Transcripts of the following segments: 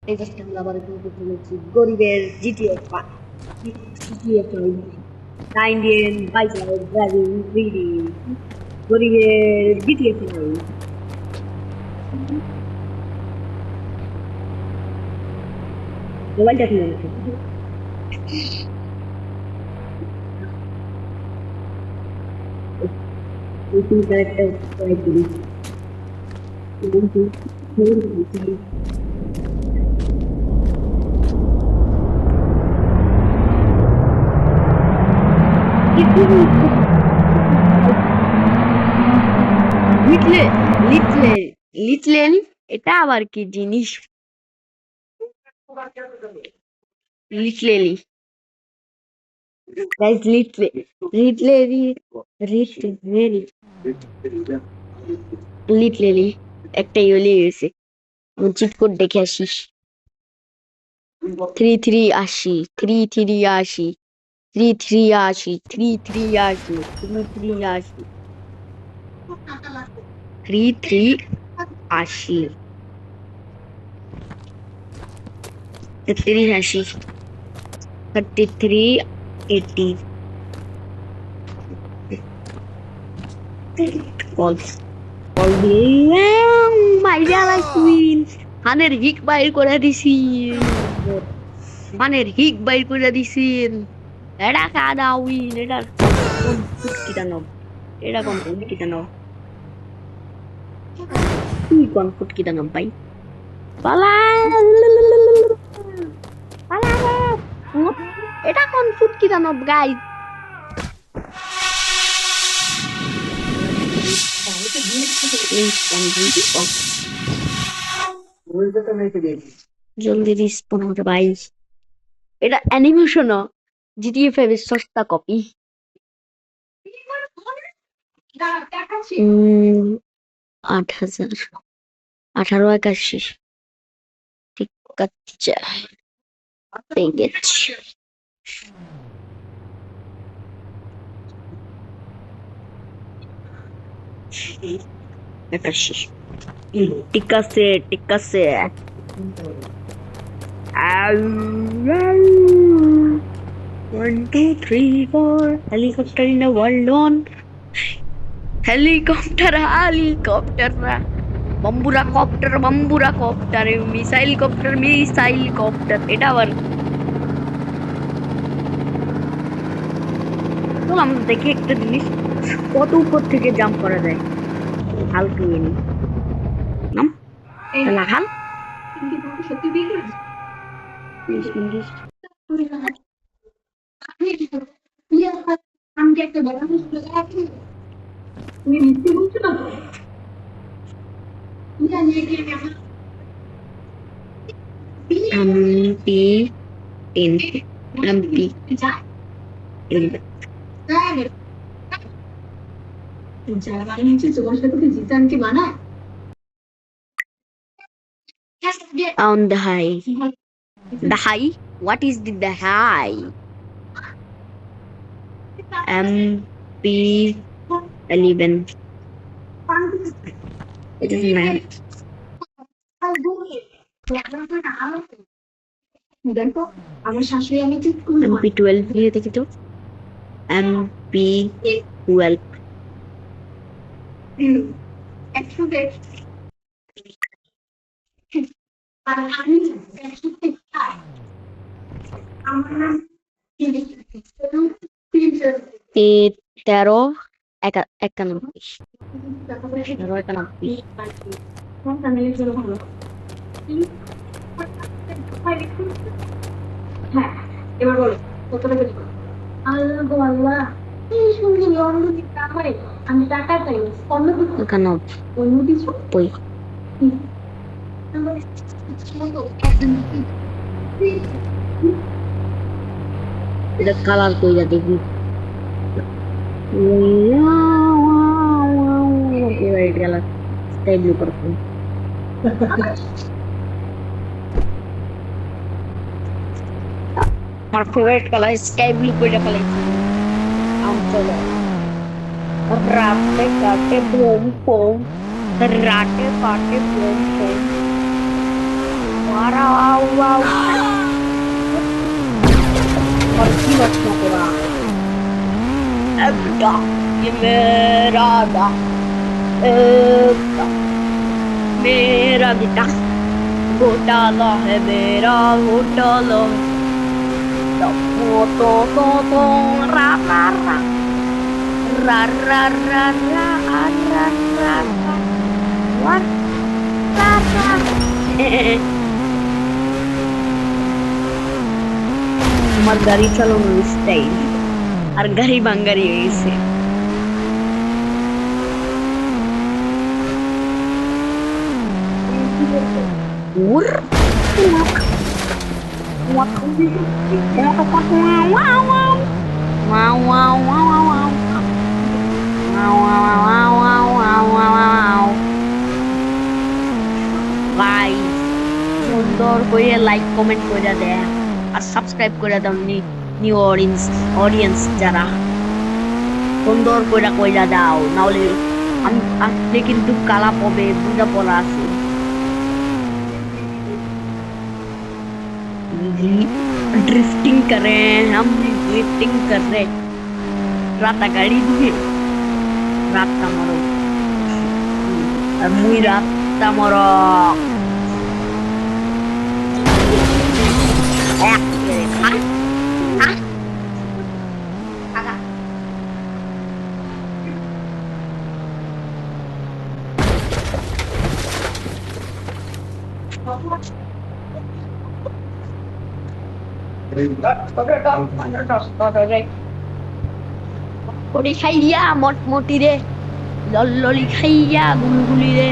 এই যে আমরা আবার করতে চলেছি গরিবের জিটিএ জিটিএ দা ইন্ডিয়ান বাইসার ড্রাইভিং রিডি গরিবের জিটিএ মোবাইলটা কিনে নিচ্ছে এই তিন ক্যারেক্টার ট্রাই করি লিটলে লিটলে লিটলেন এটা আবার কি জিনিস লিটলেলি গাইস লিটলেলি লিটলেলি লিটলেলি একটাই হলে গেছে চিট কোড দেখে আসিস 3380 3380 3380 3380 3380 3380 3380 3380 কল দিয়ে মাইরা লাইছিন হানের হিক বাইর করে দিছি হানের হিক বাইর করে দিছিন এটা কাদা উইন এটা কোন ফুটকিটা নব এটা কোন ফুটকিটা নব তুই কোন ফুটকিটা নব ভাই পালা পালা এটা কোন ফুটকিটা নব গাইস জলদি রিস্পন হতে ভাই এটা অ্যানিমেশন জিটিএ 5 এর সস্তা কপি 8000 1881 ঠিক আছে পেয়ে গেছি ঠিক আছে ঠিক আছে 1 2 3 4 helicopter in a world on helicopter bambura copter missile copter এটা আবার বললাম দেখি একটা জিনিস কত উপর থেকে জাম্প করা যায় হালকা নিয়ে নাম না হাল সত্যি বিয়ে আমি একটা বড় তুমি মিথ্যে বলছো না MP in MP on the high what is the high MP 11 it doesn't matter দেখো আমার শাশুড়ি আমি ঠিক MP 12 দিয়ে দেখি তো MP 12 তেরো একানব্বই হ্যাঁ এবার বলো কতটা বেশি আল্লাহ গো আল্লাহ কি সুন্দর লন্ডন দিতে হয় আমি টাকা চাই অন্য কিছু অন্য কিছু ওই এটা কালার কইরা দেখি এবার কালার স্কাই ব্লু করতে আমার ফেভারিট কালার স্কাই ব্লু কইরা ফেলাইছি আমচলো রাতে কাটে বোম বোম রাতে কাটে বোম বোম মারাও wow. Pergi mas Nakura. Ebda, ये मेरा दा, ebda, मेरा गिटा, घोटाला है मेरा घोटाला, तो ra ra ra ra ra ra ra ra ra ra ra ra. আমার গাড়ি চালানোর স্টাইল আর গাড়ি বাঙ্গারি হয়ে গেছে। ভাই সুন্দর করে লাইক কমেন্ট করে দেয় আর সাবস্ক্রাইব করে দাও নিউ অডিয়েন্স যারা সুন্দর করে কইরা দাও, নাহলে আমি আসলে কিন্তু কালা পবে বুঝা পড়া আছে। ड्रिफ्टिंग कर रहे हैं हम, ड्रिफ्टिंग कर रहे राता गाड़ी दुए राता मरो और मुई राता मरो Kodi খাইয়া মটমটি রে, ললি খাইয়া গুলগুলি রে,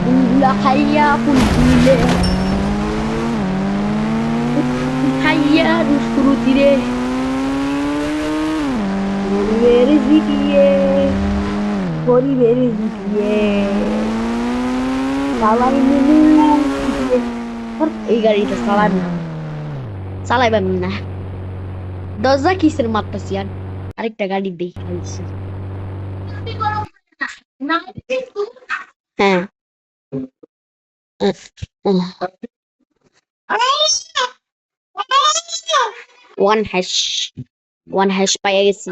গুলগুলা খাইয়া ফুলগুলি রে, খাইয়া রুস্তুরুতি রে, গরিবের জিটিয়ে, গরিবের জিটিয়ে, চালাই মিলি এই গাড়িটা চালাইবেন না, দরজা কিসের মারতাছি আর আরেকটা গাড়ি দেখাইছি। হ্যাঁ ওয়ান হ্যাশ পাইয়া গেছি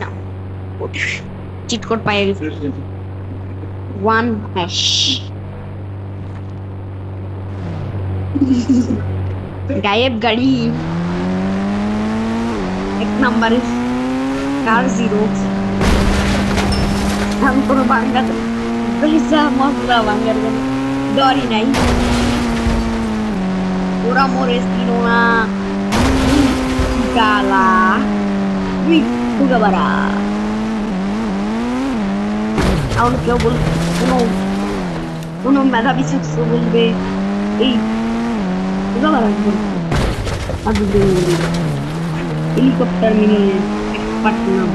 না, চিট কোড পাইয়া গেছি। ওয়ান হ্যাশ গায়েব গাড়ি এক নম্বরে কার জিরো পুরো বাংলাতে মশলা বাংলার ডরি নাই, ওরা মোরে ছিল না গালা বাড়া। এখন কেউ বল কোনো মেধাবী ছাত্র বলবে এই হেলিকপ্টার মিলনের এক্সপার্ট নাম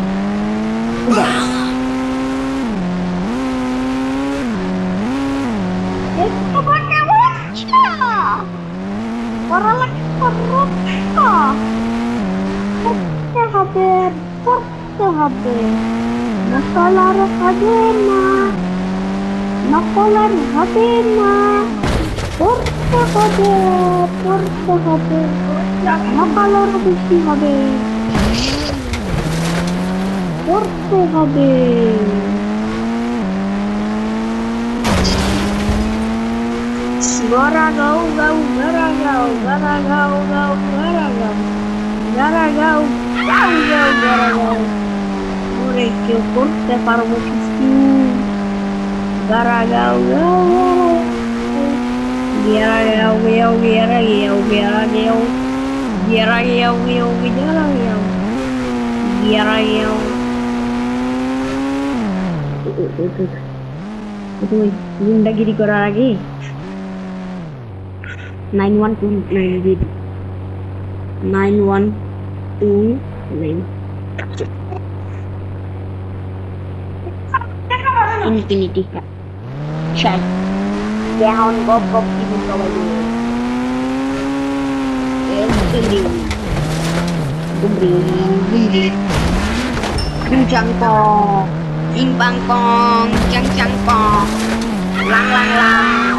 পড়তে হবে নকল আর হবে না, নকল আর হবে না, পড়তে হবে নকল আরো বেশি হবে, পড়তে হবে। Gara gau gau gara gau gara gau gau gara gau gara gau gau gau gara gau ওরে কেউ করতে পারবো কিছু gara gau gau gara gau gau gara gau gara gau gara gau gau gara gau gara gau itu গুন্ডাগিরি করার আগে 9129 9129 Infinity Chat Down Bob Ibu Kawaii Gumri Cang Pong Ing Bang Pong Cang Pong Lang Lang Lang